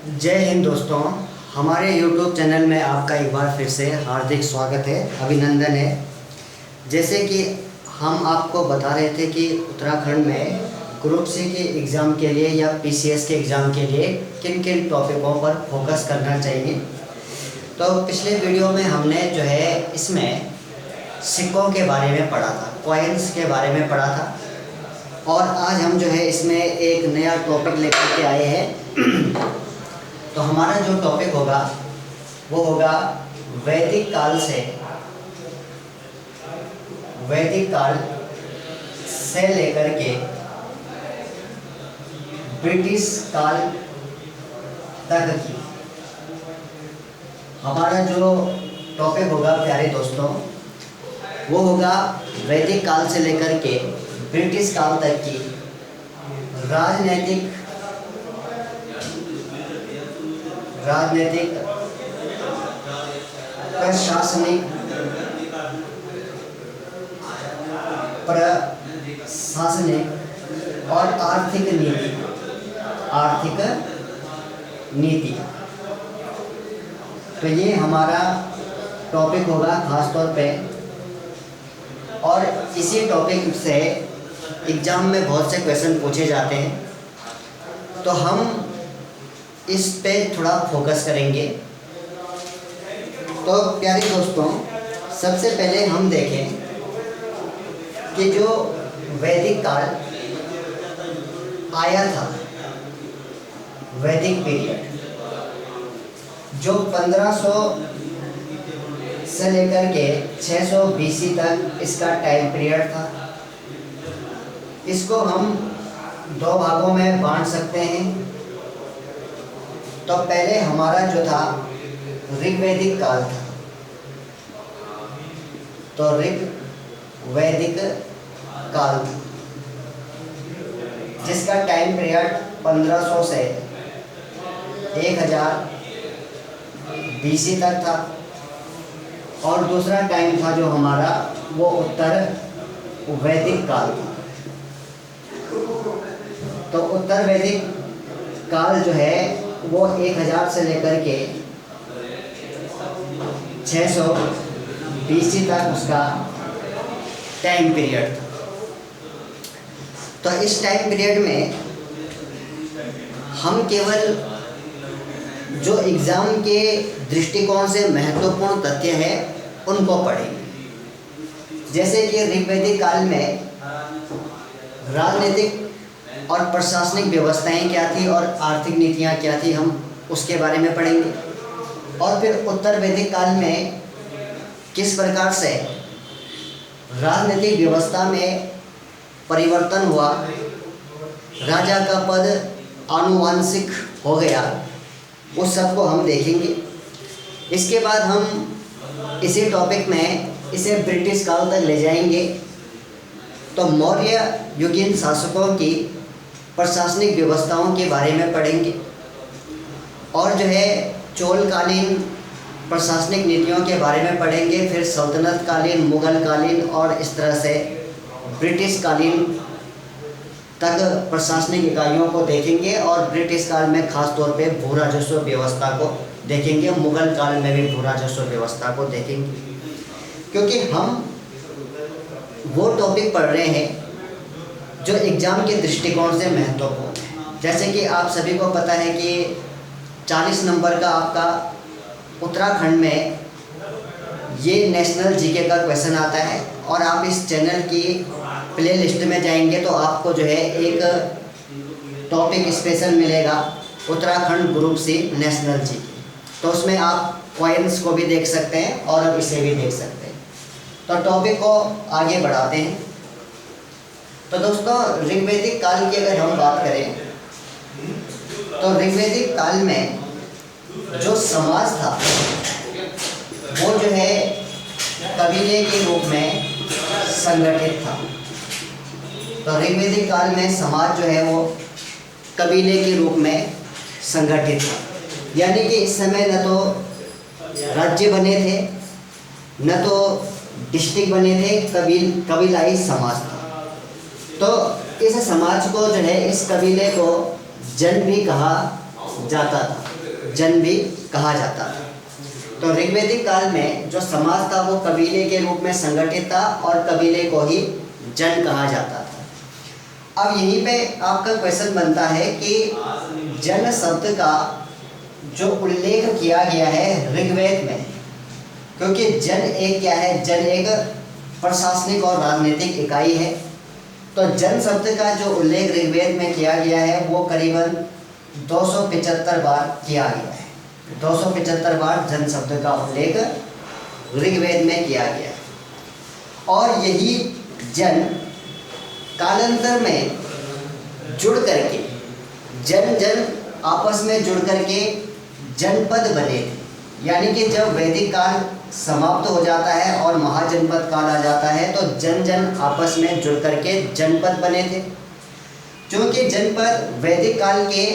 जय हिंद दोस्तों। हमारे YouTube चैनल में आपका एक बार फिर से हार्दिक स्वागत है, अभिनंदन है। जैसे कि हम आपको बता रहे थे कि उत्तराखंड में ग्रुप सी के एग्ज़ाम के लिए या PCS के एग्ज़ाम के लिए किन किन टॉपिकों पर फोकस करना चाहिए। तो पिछले वीडियो में हमने जो है इसमें सिक्कों के बारे में पढ़ा था, कॉइन्स के बारे में पढ़ा था, और आज हम जो है इसमें एक नया टॉपिक लेकर के आए हैं। तो हमारा जो टॉपिक होगा वो होगा वैदिक काल से लेकर के ब्रिटिश काल तक की। हमारा जो टॉपिक होगा प्यारे दोस्तों वो होगा वैदिक काल से लेकर के ब्रिटिश काल तक की राजनीतिक, प्रशासनिक, और आर्थिक नीति। तो ये हमारा टॉपिक होगा खास तौर पे, और इसी टॉपिक से एग्ज़ाम में बहुत से क्वेश्चन पूछे जाते हैं। तो हम इस पे थोड़ा फोकस करेंगे। तो प्यारे दोस्तों, सबसे पहले हम देखें कि जो वैदिक काल आया था, वैदिक पीरियड जो 1500 से लेकर के 600 BC तक इसका टाइम पीरियड था। इसको हम दो भागों में बांट सकते हैं। तो पहले हमारा जो था ऋग्वैदिक काल था। तो ऋग्वैदिक काल था जिसका टाइम पीरियड 1500 से 1000 BC तक था। और दूसरा टाइम था जो हमारा वो उत्तर वैदिक काल था। तो उत्तर वैदिक काल जो है वो 1000 से लेकर के 600 BC तक उसका टाइम पीरियड था। तो इस टाइम पीरियड में हम केवल जो एग्ज़ाम के दृष्टिकोण से महत्वपूर्ण तथ्य है उनको पढ़ेंगे। जैसे कि ऋग्वैदिक काल में राजनीतिक और प्रशासनिक व्यवस्थाएं क्या थी और आर्थिक नीतियां क्या थी, हम उसके बारे में पढ़ेंगे। और फिर उत्तर वैदिक काल में किस प्रकार से राजनीतिक व्यवस्था में परिवर्तन हुआ, राजा का पद आनुवांशिक हो गया, उस सब को हम देखेंगे। इसके बाद हम इसी टॉपिक में इसे ब्रिटिश काल तक ले जाएंगे। तो मौर्य युगीन शासकों की प्रशासनिक व्यवस्थाओं के बारे में पढ़ेंगे, और जो है चोलकालीन प्रशासनिक नीतियों के बारे में पढ़ेंगे। फिर सल्तनत कालीन, मुगल कालीन और इस तरह से ब्रिटिश कालीन तक प्रशासनिक इकाइयों को देखेंगे। और ब्रिटिश काल में खास तौर पे भू राजस्व व्यवस्था को देखेंगे, मुगल काल में भी भू राजस्व व्यवस्था को देखेंगे। क्योंकि हम वो टॉपिक पढ़ रहे हैं जो एग्ज़ाम के दृष्टिकोण से महत्वपूर्ण है। जैसे कि आप सभी को पता है कि 40 नंबर का आपका उत्तराखंड में ये नेशनल जीके का क्वेश्चन आता है। और आप इस चैनल की प्ले लिस्ट में जाएंगे तो आपको जो है एक टॉपिक स्पेशल मिलेगा, Uttarakhand group C national GK. तो उसमें आप कॉइन्स को भी देख सकते हैं और अब इसे भी देख सकते हैं। तो टॉपिक को आगे बढ़ाते हैं। तो दोस्तों, ऋग्वैदिक काल की अगर हम बात करें तो ऋग्वैदिक काल में जो समाज था वो जो है कबीले के रूप में संगठित था। तो ऋग्वैदिक काल में समाज जो है वो कबीले के रूप में संगठित था। यानी कि इस समय न तो राज्य बने थे, न तो डिस्ट्रिक्ट बने थे, कबीलाई समाज था। तो इस समाज को जो है, इस कबीले को जन भी कहा जाता था, जन भी कहा जाता था। तो ऋग्वैदिक काल में जो समाज था वो कबीले के रूप में संगठित था और कबीले को ही जन कहा जाता था। अब यहीं पे आपका क्वेश्चन बनता है कि जन शब्द का जो उल्लेख किया गया है ऋग्वेद में, क्योंकि जन एक क्या है, जन एक प्रशासनिक और राजनीतिक इकाई है, तो जन शब्द का जो उल्लेख ऋग्वेद में किया गया है वो करीबन 275 बार किया गया है। 275 बार जन शब्द का उल्लेख ऋग्वेद में किया गया है। और यही जन कालांतर में जुड़ करके जन जन आपस में जुड़ करके जनपद बने थे। यानी कि जब वैदिक काल समाप्त हो जाता है और महाजनपद काल आ जाता है तो जन जन आपस में जुड़ करके जनपद बने थे। क्योंकि जनपद वैदिक काल के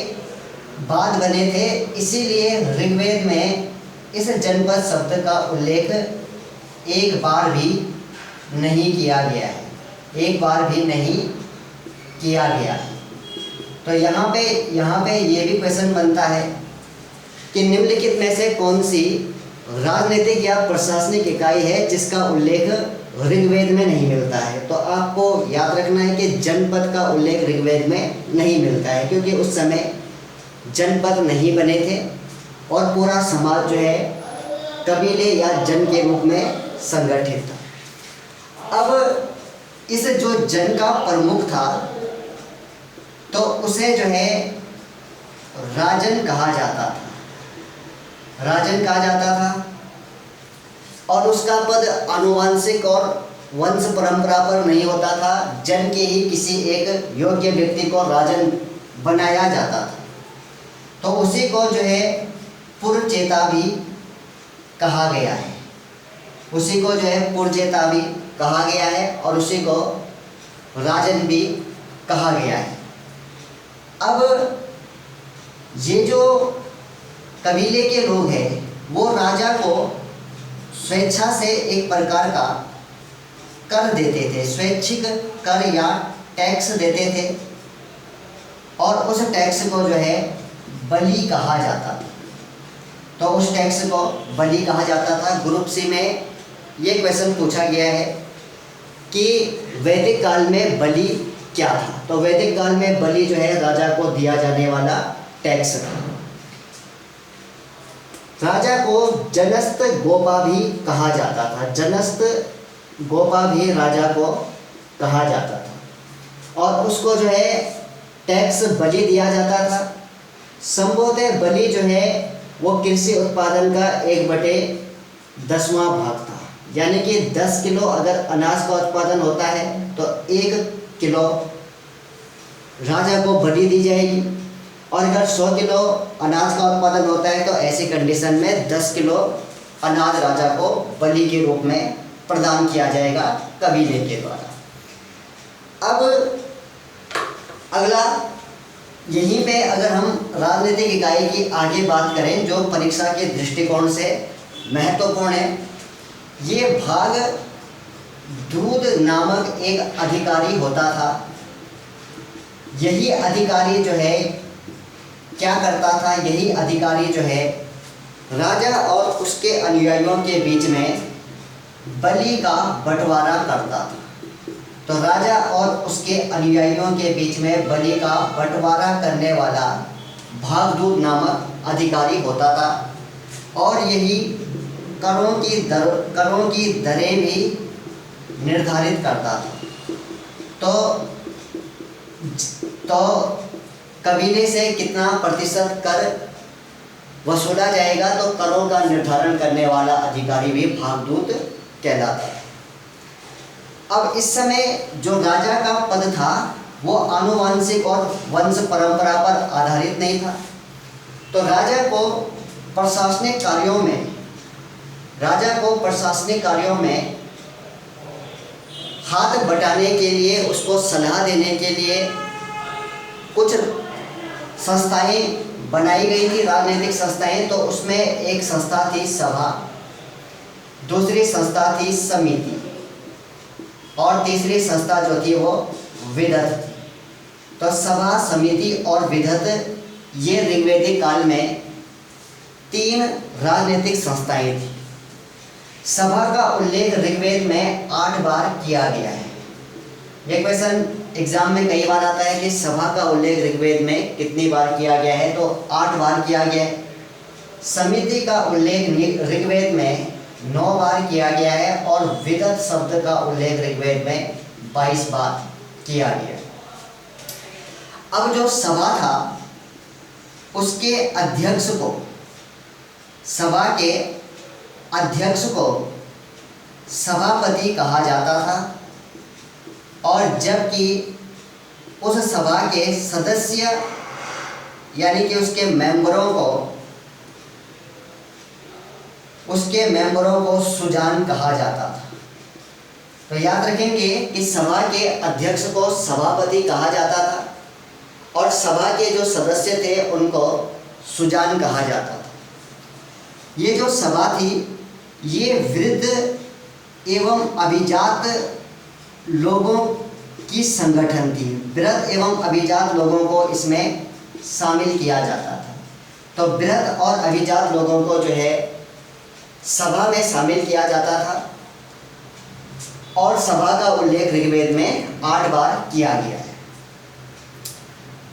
बाद बने थे, इसीलिए ऋग्वेद में इस जनपद शब्द का उल्लेख एक बार भी नहीं किया गया है, एक बार भी नहीं किया गया। तो यहाँ पे ये भी क्वेश्चन बनता है कि निम्नलिखित में से कौन सी राजनीतिक या प्रशासनिक इकाई है जिसका उल्लेख ऋग्वेद में नहीं मिलता है। तो आपको याद रखना है कि जनपद का उल्लेख ऋग्वेद में नहीं मिलता है, क्योंकि उस समय जनपद नहीं बने थे और पूरा समाज जो है कबीले या जन के रूप में संगठित था। अब इस जो जन का प्रमुख था तो उसे जो है राजन कहा जाता था, राजन कहा जाता था। और उसका पद आनुवंशिक और वंश परंपरा पर नहीं होता था, जन के ही किसी एक योग्य व्यक्ति को राजन बनाया जाता था। तो उसी को जो है पुरचेता भी कहा गया है, उसी को जो है पुरचेता भी कहा गया है और उसी को राजन भी कहा गया है। अब ये जो कबीले के लोग हैं वो राजा को स्वेच्छा से एक प्रकार का कर देते थे, स्वैच्छिक कर या टैक्स देते थे, और उस टैक्स को जो है बलि कहा जाता था। तो उस टैक्स को बलि कहा जाता था। ग्रुप सी में ये क्वेश्चन पूछा गया है कि वैदिक काल में बलि क्या था। तो वैदिक काल में बलि जो है राजा को दिया जाने वाला टैक्स था। राजा को जनस्थ गोपा भी कहा जाता था, जनस्थ गोपा भी राजा को कहा जाता था और उसको जो है टैक्स बलि दिया जाता था। संभवतः बलि जो है वो कृषि उत्पादन का 1/10वां भाग था, यानी कि 10 किलो अगर अनाज का उत्पादन होता है तो 1 किलो राजा को बलि दी जाएगी, और अगर 100 किलो अनाज का उत्पादन होता है तो ऐसी कंडीशन में 10 किलो अनाज राजा को बलि के रूप में प्रदान किया जाएगा कबीले के द्वारा। अब अगला, यहीं पे अगर हम राजनीतिक इकाई की आगे बात करें जो परीक्षा के दृष्टिकोण से महत्वपूर्ण है, ये भाग दूध नामक एक अधिकारी होता था। यही अधिकारी जो है क्या करता था, यही अधिकारी जो है राजा और उसके अनुयायियों के बीच में बलि का बंटवारा करता था। तो राजा और उसके अनुयायियों के बीच में बलि का बंटवारा करने वाला भागदूत नामक अधिकारी होता था, और यही करों की दरें भी निर्धारित करता था। तो कबीले से कितना प्रतिशत कर वसूला जाएगा, तो करों का निर्धारण करने वाला अधिकारी भी भागदूत कहलाता है। अब इस समय जो राजा का पद था वो आनुवंशिक और वंश परंपरा पर आधारित नहीं था। तो राजा को प्रशासनिक कार्यों में हाथ बटाने के लिए, उसको सलाह देने के लिए कुछ संस्थाएं बनाई गई थी, राजनीतिक संस्थाएं। तो उसमें एक संस्था थी सभा, दूसरी संस्था थी समिति, और तीसरी संस्था जो थी वो विधत थी। तो सभा, समिति और विधत ये ऋग्वैदिक काल में 3 राजनीतिक संस्थाएं थी। सभा का उल्लेख ऋग्वेद में 8 बार किया गया है। ये क्वेश्चन एग्जाम में कई बार आता है कि सभा का उल्लेख ऋग्वेद में कितनी बार किया गया है, तो 8 बार किया गया है। समिति का उल्लेख ऋग्वेद में 9 बार किया गया है और विगत शब्द का उल्लेख ऋग्वेद में 22 बार किया गया है। अब जो सभा था उसके अध्यक्ष को, सभा के अध्यक्ष को सभापति कहा जाता था, और जबकि उस सभा के सदस्य यानी कि उसके मेंबरों को सुजान कहा जाता था। तो याद रखेंगे कि सभा के अध्यक्ष को सभापति कहा जाता था और सभा के जो सदस्य थे उनको सुजान कहा जाता था। ये जो सभा थी ये वृद्ध एवं अभिजात लोगों की संगठन थी। वृद्ध एवं अभिजात लोगों को इसमें शामिल किया जाता था। तो वृद्ध और अभिजात लोगों को जो है सभा में शामिल किया जाता था और सभा का उल्लेख ऋग्वेद में 8 बार किया गया है।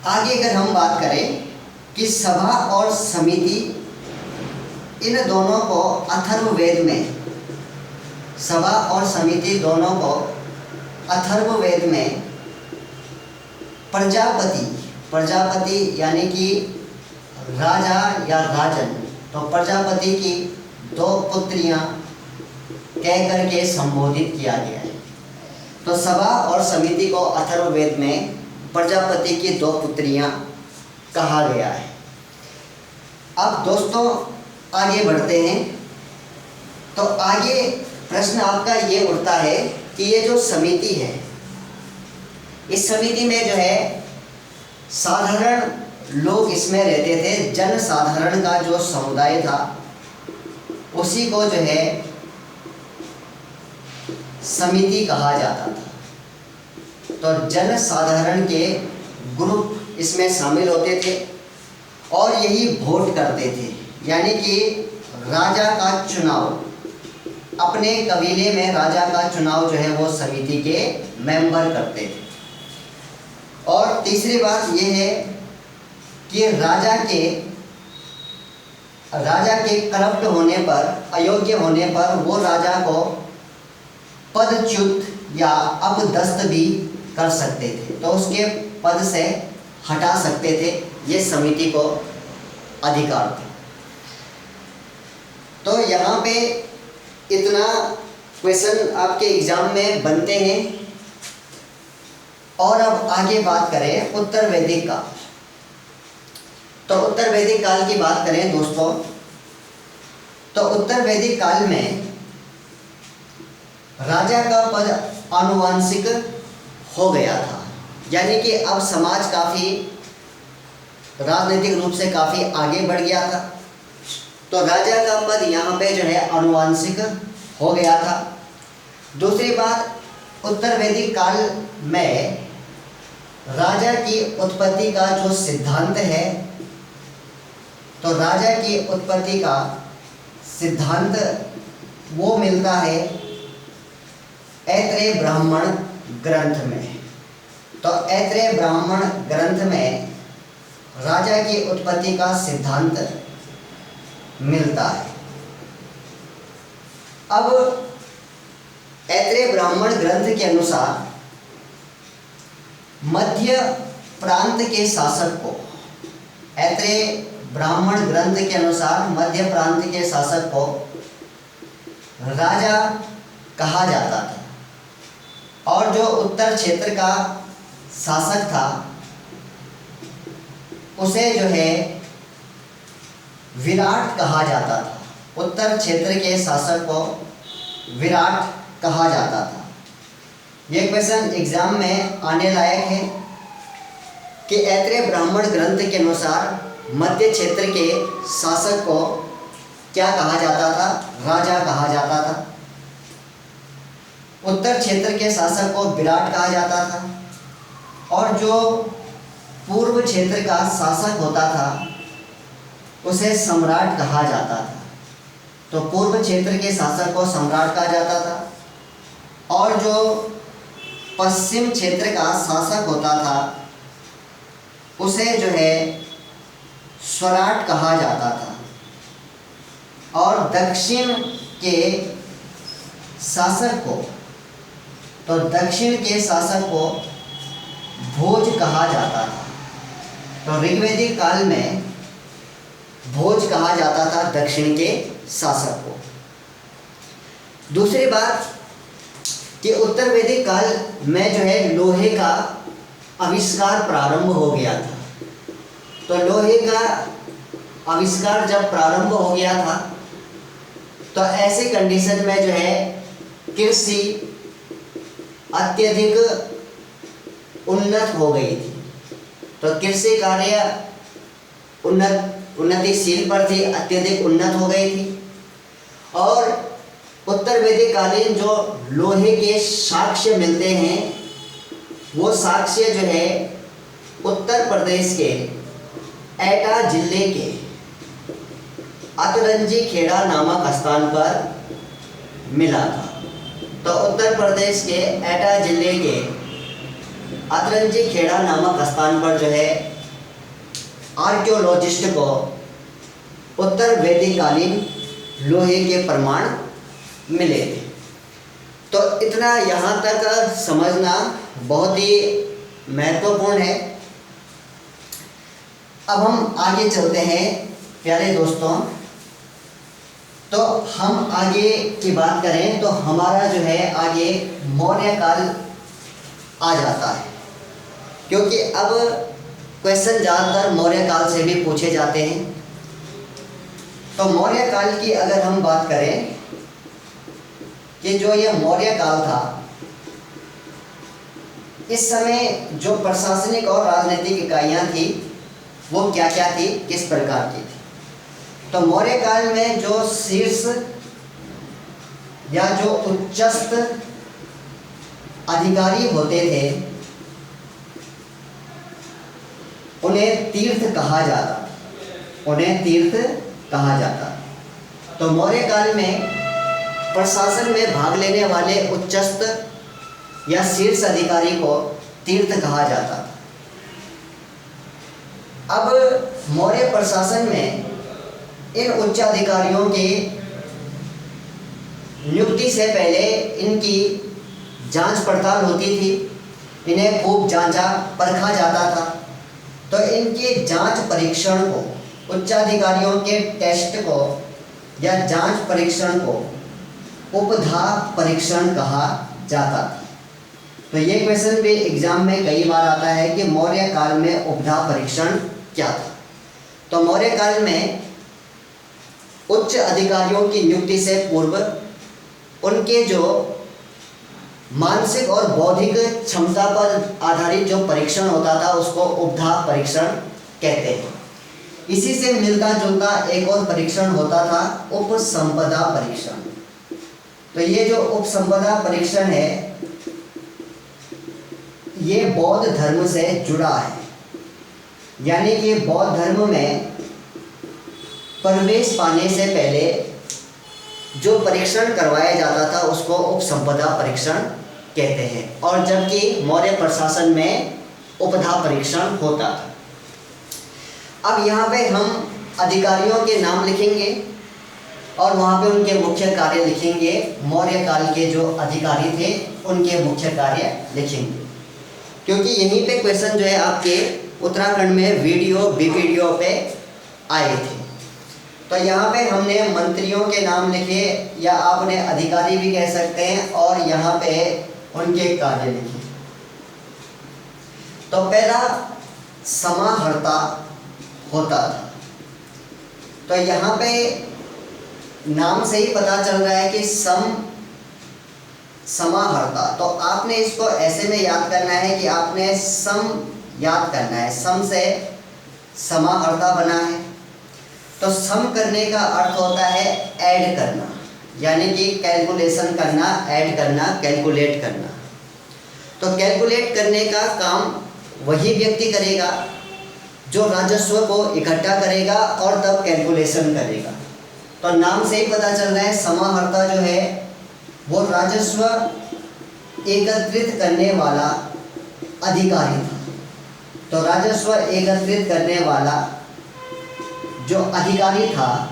आगे अगर हम बात करें कि सभा और समिति, इन दोनों को अथर्ववेद में, सभा और समिति दोनों को अथर्ववेद में प्रजापति यानी कि राजा या राजन, तो प्रजापति की 2 पुत्रियां कह करके संबोधित किया गया है। तो सभा और समिति को अथर्ववेद में प्रजापति की 2 पुत्रियां कहा गया है। अब दोस्तों आगे बढ़ते हैं। तो आगे प्रश्न आपका ये उठता है कि ये जो समिति है, इस समिति में जो है साधारण लोग इसमें रहते थे। जन साधारण का जो समुदाय था उसी को जो है समिति कहा जाता था। तो जन साधारण के ग्रुप इसमें शामिल होते थे और यही वोट करते थे, यानी कि राजा का चुनाव, अपने कबीले में राजा का चुनाव जो है वो समिति के मेंबर करते थे। और तीसरी बात यह है कि राजा के करप्ट होने पर, अयोग्य होने पर वो राजा को पदच्युत या अपदस्थ भी कर सकते थे, तो उसके पद से हटा सकते थे। ये समिति को अधिकार थे। तो यहाँ पे इतना क्वेश्चन आपके एग्जाम में बनते हैं। और अब आगे बात करें उत्तर वैदिक काल। तो उत्तर वैदिक काल की बात करें दोस्तों, तो उत्तर वैदिक काल में राजा का पद आनुवंशिक हो गया था, यानी कि अब समाज काफ़ी राजनीतिक रूप से काफ़ी आगे बढ़ गया था। तो राजा का पद यहाँ पे जो है आनुवंशिक हो गया था। दूसरी बात, उत्तर वैदिक काल में राजा की उत्पत्ति का जो सिद्धांत है, तो राजा की उत्पत्ति का सिद्धांत वो मिलता है ऐत्रेय ब्राह्मण ग्रंथ में। तो ऐत्रेय ब्राह्मण ग्रंथ में राजा की उत्पत्ति का सिद्धांत मिलता है। अब ऐत्रेय ब्राह्मण ग्रंथ के अनुसार मध्य प्रांत के शासक को, ऐत्रेय ब्राह्मण ग्रंथ के अनुसार मध्य प्रांत के शासक को राजा कहा जाता था और जो उत्तर क्षेत्र का शासक था उसे जो है विराट कहा जाता था। उत्तर क्षेत्र के शासक को विराट कहा जाता था। ये क्वेश्चन एग्जाम में आने लायक है कि ऐत्रेय ब्राह्मण ग्रंथ के अनुसार मध्य क्षेत्र के शासक को क्या कहा जाता था? राजा कहा जाता था। उत्तर क्षेत्र के शासक को विराट कहा जाता था और जो पूर्व क्षेत्र का शासक होता था उसे सम्राट कहा जाता था। तो पूर्व क्षेत्र के शासक को सम्राट कहा जाता था और जो पश्चिम क्षेत्र का शासक होता था उसे जो है स्वराट कहा जाता था और दक्षिण के शासक को भोज कहा जाता था। तो ऋग्वैदिक काल में भोज कहा जाता था दक्षिण के शासक को। दूसरी बात कि उत्तर वैदिक काल में जो है लोहे का आविष्कार प्रारंभ हो गया था। तो लोहे का आविष्कार जब प्रारंभ हो गया था तो ऐसे कंडीशन में जो है कृषि अत्यधिक उन्नत हो गई थी। तो कृषि कार्य उन्नतिशील पर थी, अत्यधिक उन्नत हो गई थी और उत्तर वैदिक कालीन जो लोहे के साक्ष्य मिलते हैं वो साक्ष्य जो है उत्तर प्रदेश के एटा जिले के अतरंजी खेड़ा नामक स्थान पर मिला था। तो उत्तर प्रदेश के एटा जिले के अतरंजी खेड़ा नामक स्थान पर जो है आर्कियोलॉजिस्ट को उत्तर वैदिक कालीन लोहे के प्रमाण मिले थे। तो इतना यहाँ तक समझना बहुत ही महत्वपूर्ण है। अब हम आगे चलते हैं प्यारे दोस्तों। तो हम आगे की बात करें तो हमारा जो है आगे मौर्य काल आ जाता है, क्योंकि अब क्वेश्चन ज़्यादातर मौर्य काल से भी पूछे जाते हैं। तो मौर्य काल की अगर हम बात करें कि जो ये मौर्य काल था, इस समय जो प्रशासनिक और राजनीतिक इकाइयाँ थी वो क्या क्या थी, किस प्रकार की थी। तो मौर्य काल में जो शीर्ष या जो उच्चस्थ अधिकारी होते थे उन्हें तीर्थ कहा जाता। तो मौर्य काल में प्रशासन में भाग लेने वाले उच्चस्थ या शीर्ष अधिकारी को तीर्थ कहा जाता था। अब मौर्य प्रशासन में इन उच्च अधिकारियों की नियुक्ति से पहले इनकी जांच पड़ताल होती थी, इन्हें खूब जांचा परखा जाता था। तो इनके जांच परीक्षण को, उच्चाधिकारियों के टेस्ट को या जांच परीक्षण को उपधा परीक्षण कहा जाता था। तो ये क्वेश्चन भी एग्जाम में कई बार आता है कि मौर्य काल में उपधा परीक्षण क्या था। तो मौर्य काल में उच्च अधिकारियों की नियुक्ति से पूर्व उनके जो मानसिक और बौद्धिक क्षमता पर आधारित जो परीक्षण होता था उसको उपधा परीक्षण कहते हैं। इसी से मिलता जुलता एक और परीक्षण होता था उपसंपदा परीक्षण। तो ये जो उपसंपदा परीक्षण है ये बौद्ध धर्म से जुड़ा है, यानी कि बौद्ध धर्म में प्रवेश पाने से पहले जो परीक्षण करवाया जाता था उसको उपसंपदा परीक्षण कहते हैं, और जबकि मौर्य प्रशासन में उपधा परीक्षण होता था। अब यहाँ पे हम अधिकारियों के नाम लिखेंगे और वहाँ पे उनके मुख्य कार्य लिखेंगे। मौर्य काल के जो अधिकारी थे उनके मुख्य कार्य लिखेंगे, क्योंकि यहीं पे क्वेश्चन जो है आपके उत्तराखंड में वीडियो पे आए थे। तो यहाँ पे हमने मंत्रियों के नाम लिखे, या आप उन्हें अधिकारी भी कह सकते हैं, और यहाँ पे उनके कार्य लिखे। तो पहला समाहर्ता होता था। तो यहाँ पे नाम से ही पता चल रहा है कि समाहर्ता। तो आपने इसको ऐसे में याद करना है कि आपने सम याद करना है, सम से समाहर्ता बना है। तो सम करने का अर्थ होता है ऐड करना, यानी कि कैलकुलेशन करना, ऐड करना, कैलकुलेट करना। तो कैलकुलेट करने का काम वही व्यक्ति करेगा जो राजस्व को इकट्ठा करेगा और तब कैलकुलेशन करेगा। तो नाम से ही पता चल रहा है समाहर्ता जो है वो राजस्व एकत्रित करने वाला अधिकारी था। तो राजस्व एकत्रित करने वाला जो अधिकारी था,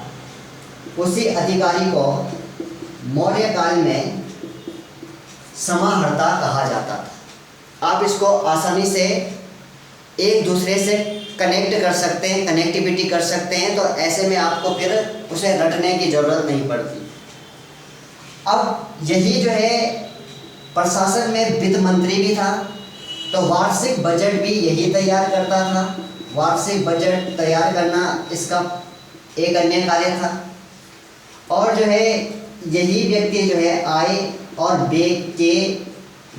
उसी अधिकारी को मौर्य काल में समाहर्ता कहा जाता था। आप इसको आसानी से एक दूसरे से कनेक्ट कर सकते हैं, कनेक्टिविटी कर सकते हैं, तो ऐसे में आपको फिर उसे रटने की ज़रूरत नहीं पड़ती। अब यही जो है प्रशासन में वित्त मंत्री भी था, तो वार्षिक बजट भी यही तैयार करता था। वार्षिक बजट तैयार करना इसका एक अन्य कार्य था। और जो है यही व्यक्ति जो है आय और व्यय के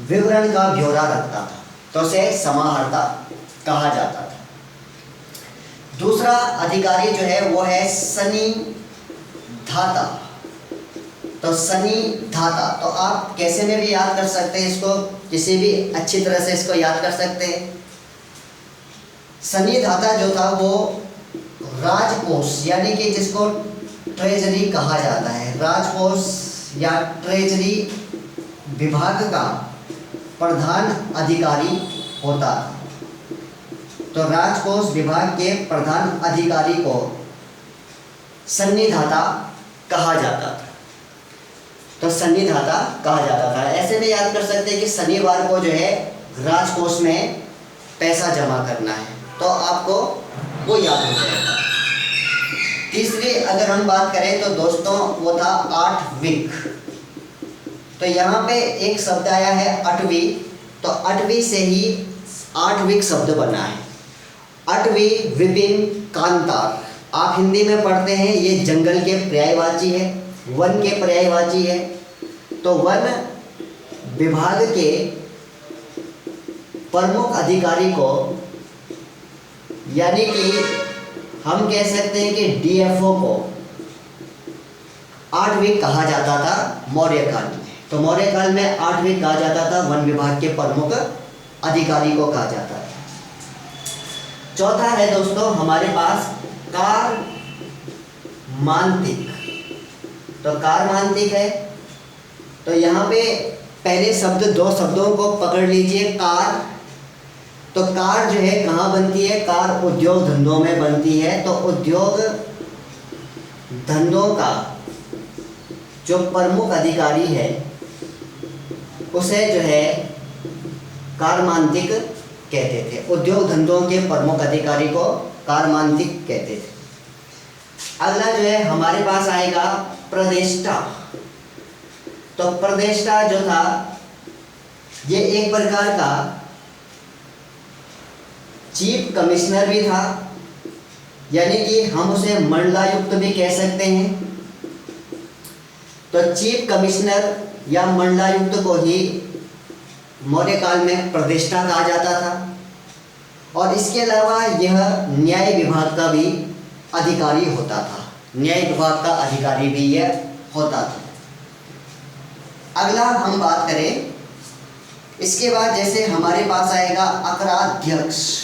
विवरण का ब्यौरा रखता था, तो उसे समाहर्ता कहा जाता था। दूसरा अधिकारी जो है वो है सन्निधाता। तो सन्निधाता, तो आप कैसे में भी याद कर सकते हैं इसको, किसी भी अच्छी तरह से इसको याद कर सकते हैं। सन्निधाता जो था वो राजकोष यानी कि जिसको ट्रेजरी कहा जाता है, राजकोष या ट्रेजरी विभाग का प्रधान अधिकारी होता था। तो राजकोष विभाग के प्रधान अधिकारी को सन्निधाता कहा जाता था। तो सन्निधाता कहा जाता था। ऐसे में याद कर सकते हैं कि शनिवार को जो है राजकोष में पैसा जमा करना है, तो आपको वो याद हो जाएगा। तीसरी अगर हम बात करें तो दोस्तों वो था आठविक। तो यहाँ पे एक शब्द आया है अटवी, तो अटवी से ही आठविक शब्द बना है। अटवी विपिन कांतार, आप हिंदी में पढ़ते हैं, ये जंगल के पर्यायवाची है, वन के पर्यायवाची है। तो वन विभाग के प्रमुख अधिकारी को यानी कि हम कह सकते हैं कि डीएफओ को आठविक कहा जाता था मौर्य काल में। तो मौर्य काल में आठविक कहा जाता था, वन विभाग के प्रमुख अधिकारी को कहा जाता था। चौथा है दोस्तों हमारे पास कार मांतिक। तो कार मांतिक है, तो यहाँ पे पहले शब्द, दो शब्दों को पकड़ लीजिए। कार, तो कार जो है कहाँ बनती है, कार उद्योग धंधों में बनती है। तो उद्योग धंधों का जो प्रमुख अधिकारी है उसे जो है कारमांतिक कहते थे। उद्योग धंधों के प्रमुख अधिकारी को कारमांतिक कहते थे। अगला जो है हमारे पास आएगा प्रदेष्टा। तो प्रदेष्टा जो था ये एक प्रकार का चीफ कमिश्नर भी था, यानी कि हम उसे मंडलायुक्त भी कह सकते हैं। तो चीफ कमिश्नर या मंडलायुक्त को ही मौर्य काल में प्रदेष्टा कहा जाता था। और इसके अलावा यह न्याय विभाग का भी अधिकारी होता था, न्याय विभाग का अधिकारी भी यह होता था। अगला हम बात करें, इसके बाद जैसे हमारे पास आएगा अकराध्यक्ष।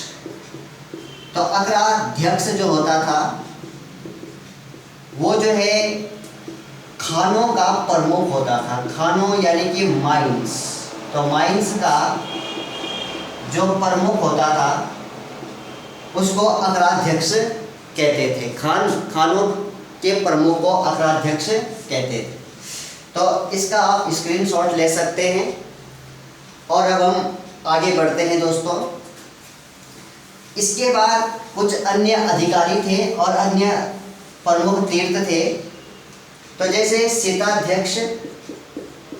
तो अकराध्यक्ष जो होता था वो जो है खानों का प्रमुख होता था। खानों यानी कि माइंस। तो माइंस का जो प्रमुख होता था उसको अकराध्यक्ष कहते थे। खानों के प्रमुख को अकराध्यक्ष कहते थे। तो इसका आप स्क्रीनशॉट ले सकते हैं। और अब हम आगे बढ़ते हैं दोस्तों। इसके बाद कुछ अन्य अधिकारी थे और अन्य प्रमुख तीर्थ थे। तो जैसे सीताध्यक्ष,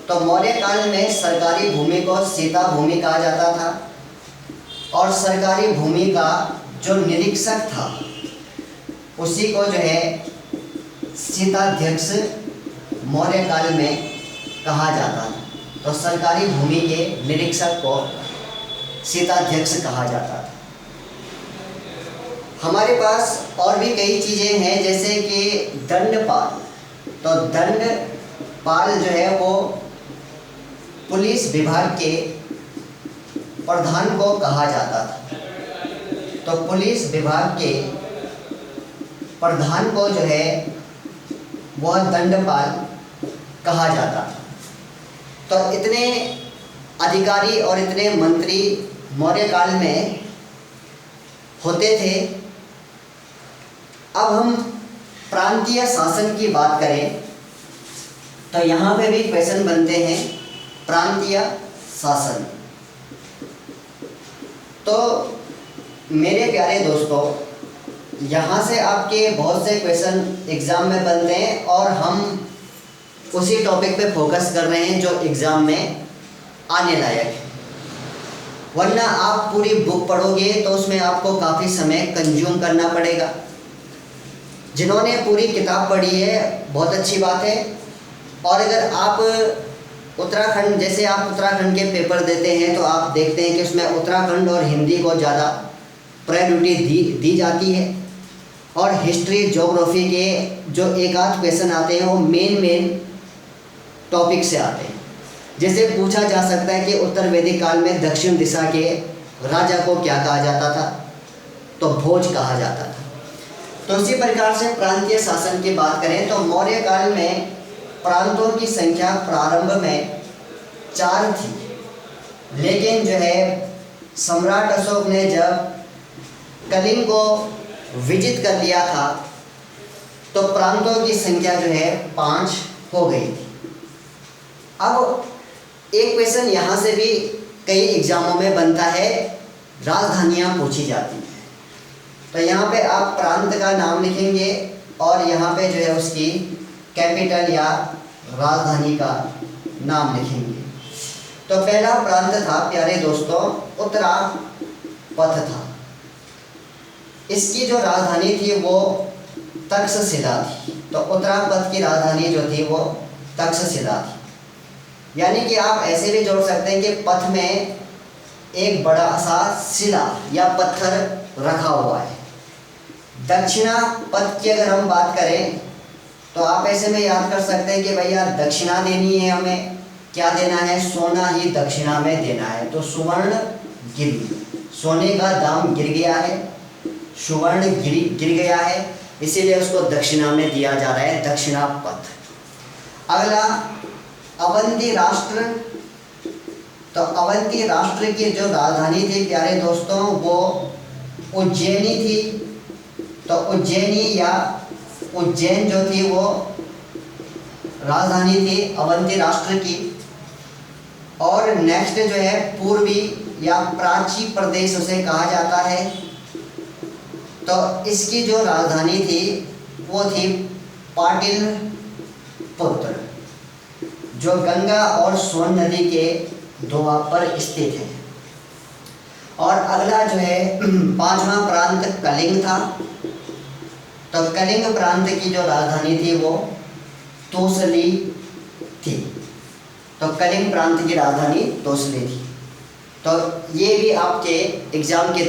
तो मौर्य काल में सरकारी भूमि को सीता भूमि कहा जाता था। और सरकारी भूमि का जो निरीक्षक था उसी को जो है सीताध्यक्ष मौर्य काल में कहा जाता था। तो सरकारी भूमि के निरीक्षक को सीताध्यक्ष कहा जाता था। हमारे पास और भी कई चीज़ें हैं, जैसे कि दंडपाल। तो दंडपाल जो है वो पुलिस विभाग के प्रधान को कहा जाता था। तो पुलिस विभाग के प्रधान को जो है वह दंडपाल कहा जाता था। तो इतने अधिकारी और इतने मंत्री मौर्य काल में होते थे। अब हम प्रांतीय शासन की बात करें तो यहाँ पे भी क्वेश्चन बनते हैं प्रांतीय शासन। तो मेरे प्यारे दोस्तों, यहाँ से आपके बहुत से क्वेश्चन एग्ज़ाम में बनते हैं और हम उसी टॉपिक पे फोकस कर रहे हैं जो एग्ज़ाम में आने लायक है। वरना आप पूरी बुक पढ़ोगे तो उसमें आपको काफ़ी समय कंज्यूम करना पड़ेगा। जिन्होंने पूरी किताब पढ़ी है बहुत अच्छी बात है, और अगर आप उत्तराखंड, जैसे आप उत्तराखंड के पेपर देते हैं तो आप देखते हैं कि उसमें उत्तराखंड और हिंदी को ज़्यादा प्रायोरिटी दी जाती है, और हिस्ट्री ज्योग्राफी के जो एक आध क्वेश्चन आते हैं वो मेन टॉपिक से आते हैं। जैसे पूछा जा सकता है कि उत्तर वैदिक काल में दक्षिण दिशा के राजा को क्या कहा जाता था, तो भोज कहा जाता था। तो उसी प्रकार से प्रांतीय शासन की बात करें तो मौर्य काल में प्रांतों की संख्या प्रारंभ में 4 थी, लेकिन जो है सम्राट अशोक ने जब कलिंग को विजित कर लिया था तो प्रांतों की संख्या जो है 5 हो गई थी। अब एक क्वेश्चन यहाँ से भी कई एग्जामों में बनता है, राजधानियाँ पूछी जाती हैं। तो यहाँ पे आप प्रांत का नाम लिखेंगे और यहाँ पे जो है उसकी कैपिटल या राजधानी का नाम लिखेंगे। तो पहला प्रांत था प्यारे दोस्तों उत्तरापथ था। इसकी जो राजधानी थी वो तक्षशिला थी। तो उत्तरापथ की राजधानी जो थी वो तक्षशिला थी। यानी कि आप ऐसे भी जोड़ सकते हैं कि पथ में एक बड़ा सा शिला या पत्थर रखा हुआ है। दक्षिणा पथ की अगर हम बात करें तो आप ऐसे में याद कर सकते हैं कि भैया दक्षिणा देनी है, हमें क्या देना है, सोना ही दक्षिणा में देना है। तो सुवर्ण गिरी, सोने का दाम गिर गया है, सुवर्ण गिर गया है, इसीलिए उसको दक्षिणा में दिया जा रहा है, दक्षिणा पथ। अगला अवंती राष्ट्र। तो अवंती राष्ट्र की जो राजधानी थी प्यारे दोस्तों वो उज्जैनी थी। तो उज्जैनी या उज्जैन जो थी वो राजधानी थी अवंती राष्ट्र की। और नेक्स्ट जो है पूर्वी या प्राची प्रदेश उसे कहा जाता है। तो इसकी जो राजधानी थी वो थी पाटलिपुत्र, जो गंगा और सोन नदी के दोआब पर स्थित है। और अगला जो है 5वां प्रांत कलिंग था। तो कलिंग प्रांत की जो राजधानी थी वो तोसली थी। तो कलिंग प्रांत की राजधानी तोसली थी। तो ये भी आपके एग्जाम के